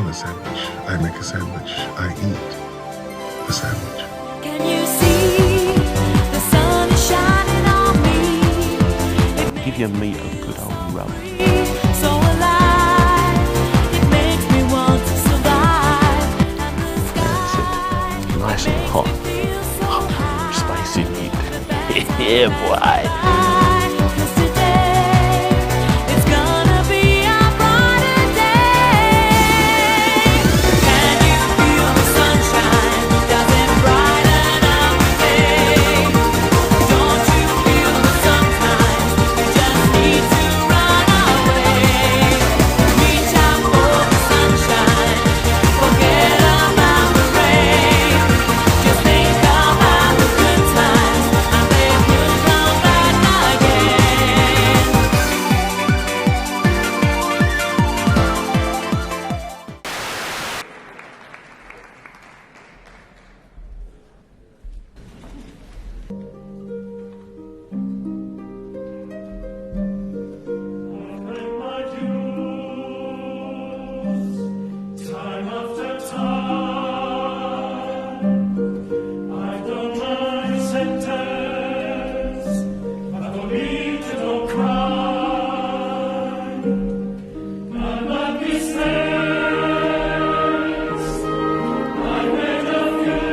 a sandwich. I make a sandwich. I eat a sandwich. Can you see the sun is shining on me? Give your meat a good old rub. So alive, it makes me want to survive. And the sky That's it. Nice and hot. feels so high. Spicy meat. Yeah, boy. 'Cause today it's gonna be a brighter day. Can you feel the sunshine? Does it brighten up the day? Don't you feel that sometimes you just need to run away? Reach out for the sunshine, forget about the rain. Just think about the good times, and they will come back again. Time after time, I've done my sentence, but for me to don't cry, and my mistakes, I made a few.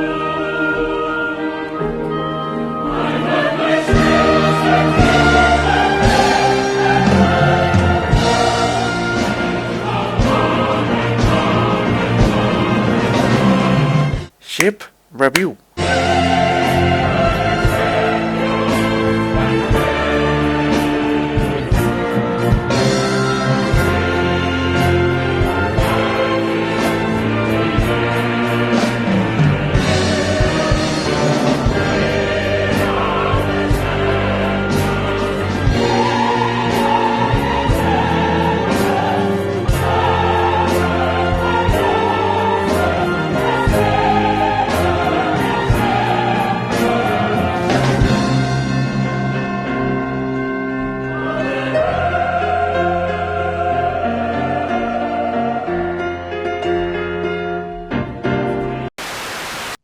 I had my shoes and Ship review.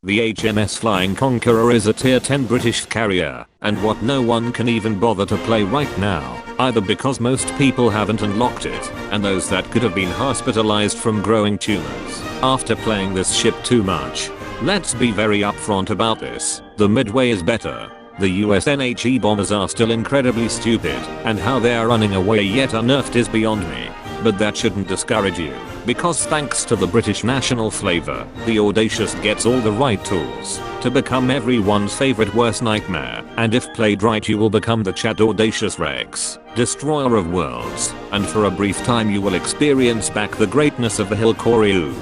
The HMS Flying Conqueror is a tier 10 British carrier, and what no one can even bother to play right now, either because most people haven't unlocked it, and those that could have been hospitalized from growing tumors after playing this ship too much. Let's be very upfront about this, the Midway is better. The US NHE bombers are still incredibly stupid, and how they are running away yet unnerfed is beyond me. But that shouldn't discourage you, because thanks to the British national flavor, the Audacious gets all the right tools to become everyone's favorite worst nightmare, and if played right you will become the Chad Audacious Rex, destroyer of worlds, and for a brief time you will experience back the greatness of the Hill Koryu.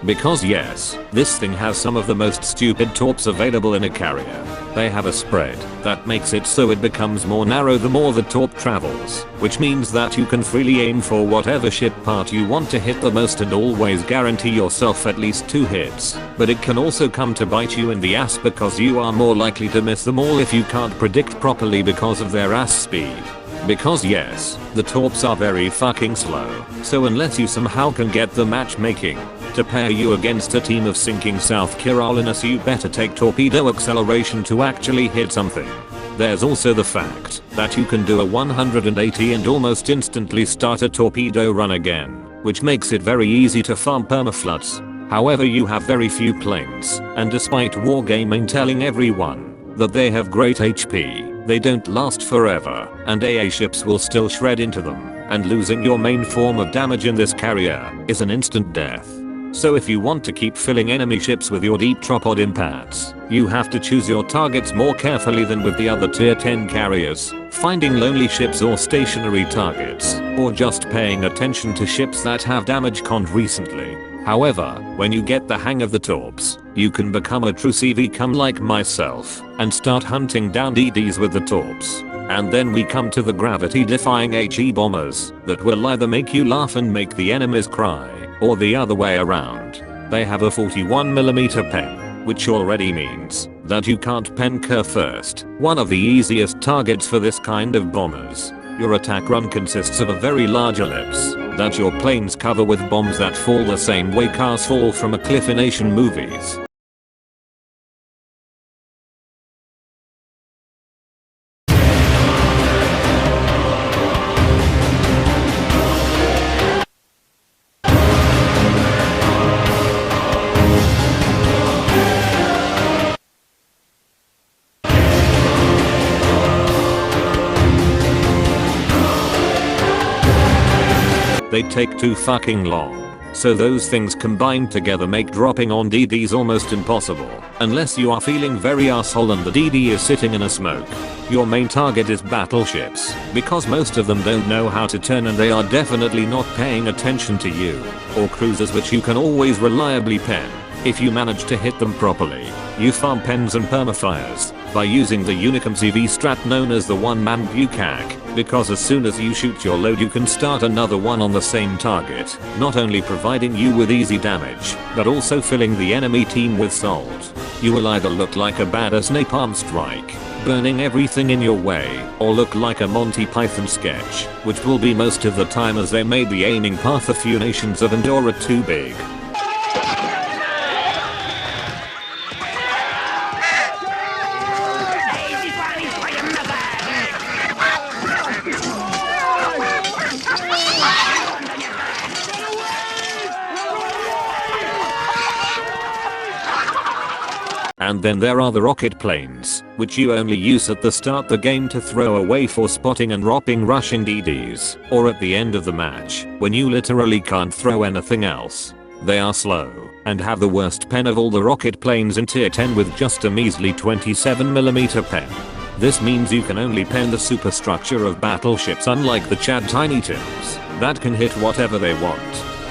Because yes, this thing has some of the most stupid torps available in a carrier. They have a spread that makes it so it becomes more narrow the more the torp travels, which means that you can freely aim for whatever ship part you want to hit the most and always guarantee yourself at least 2 hits. But it can also come to bite you in the ass because you are more likely to miss them all if you can't predict properly because of their ass speed. Because yes, the torps are very fucking slow, so unless you somehow can get the matchmaking to pair you against a team of sinking South Carolinas, you better take torpedo acceleration to actually hit something. There's also the fact that you can do a 180 and almost instantly start a torpedo run again, which makes it very easy to farm permafloods. However, you have very few planes, and despite Wargaming telling everyone that they have great HP, they don't last forever, and AA ships will still shred into them, and losing your main form of damage in this carrier is an instant death. So if you want to keep filling enemy ships with your deep tropod impacts, you have to choose your targets more carefully than with the other tier 10 carriers, finding lonely ships or stationary targets, or just paying attention to ships that have damage conned recently. However, when you get the hang of the torps, you can become a true CV cum like myself, and start hunting down DDs with the torps. And then we come to the gravity-defying HE bombers that will either make you laugh and make the enemies cry, or the other way around. They have a 41mm pen, which already means that you can't pen curve first, one of the easiest targets for this kind of bombers. Your attack run consists of a very large ellipse that your planes cover with bombs that fall the same way cars fall from a cliff in Asian movies. They take too fucking long. So those things combined together make dropping on DDs almost impossible. Unless you are feeling very asshole and the DD is sitting in a smoke. Your main target is battleships, because most of them don't know how to turn and they are definitely not paying attention to you. Or cruisers, which you can always reliably pen. If you manage to hit them properly, you farm pens and permafires by using the Unicum CV strat known as the one-man bucac, because as soon as you shoot your load you can start another one on the same target, not only providing you with easy damage, but also filling the enemy team with salt. You will either look like a badass napalm strike, burning everything in your way, or look like a Monty Python sketch, which will be most of the time as they made the aiming path a few nations of Andorra too big. And then there are the rocket planes, which you only use at the start the game to throw away for spotting and ropping rushing DDs, or at the end of the match, when you literally can't throw anything else. They are slow, and have the worst pen of all the rocket planes in tier 10 with just a measly 27mm pen. This means you can only pen the superstructure of battleships, unlike the Chad Tiny Tims, that can hit whatever they want.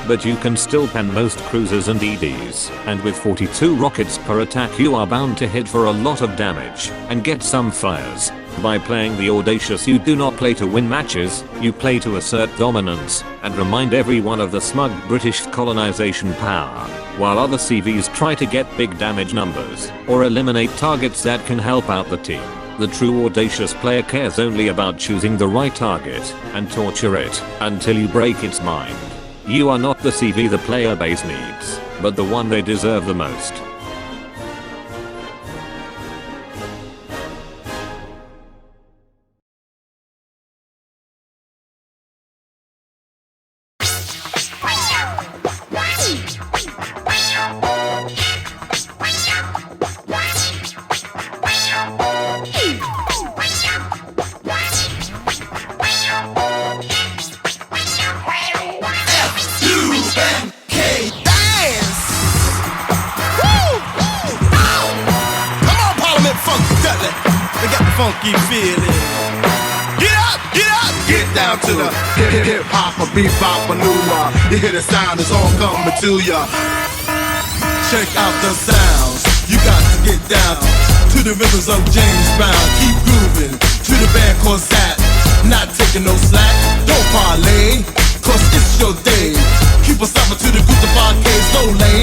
But you can still pen most cruisers and EDs, and with 42 rockets per attack you are bound to hit for a lot of damage, and get some fires. By playing the Audacious you do not play to win matches, you play to assert dominance, and remind everyone of the smug British colonization power, while other CVs try to get big damage numbers, or eliminate targets that can help out the team. The true Audacious player cares only about choosing the right target, and torture it, until you break its mind. You are not the CV the player base needs, but the one they deserve the most. Funky feeling. Get up, get down to the hip hop or bebop maneuver. You hear the sound, it's all coming to ya. Check out the sounds. You got to get down to the rhythms of James Brown. Keep grooving to the band called Zap. Not taking no slack. Don't parlay, cause it's your day. Keep on stopping to the group of arcades, no lane.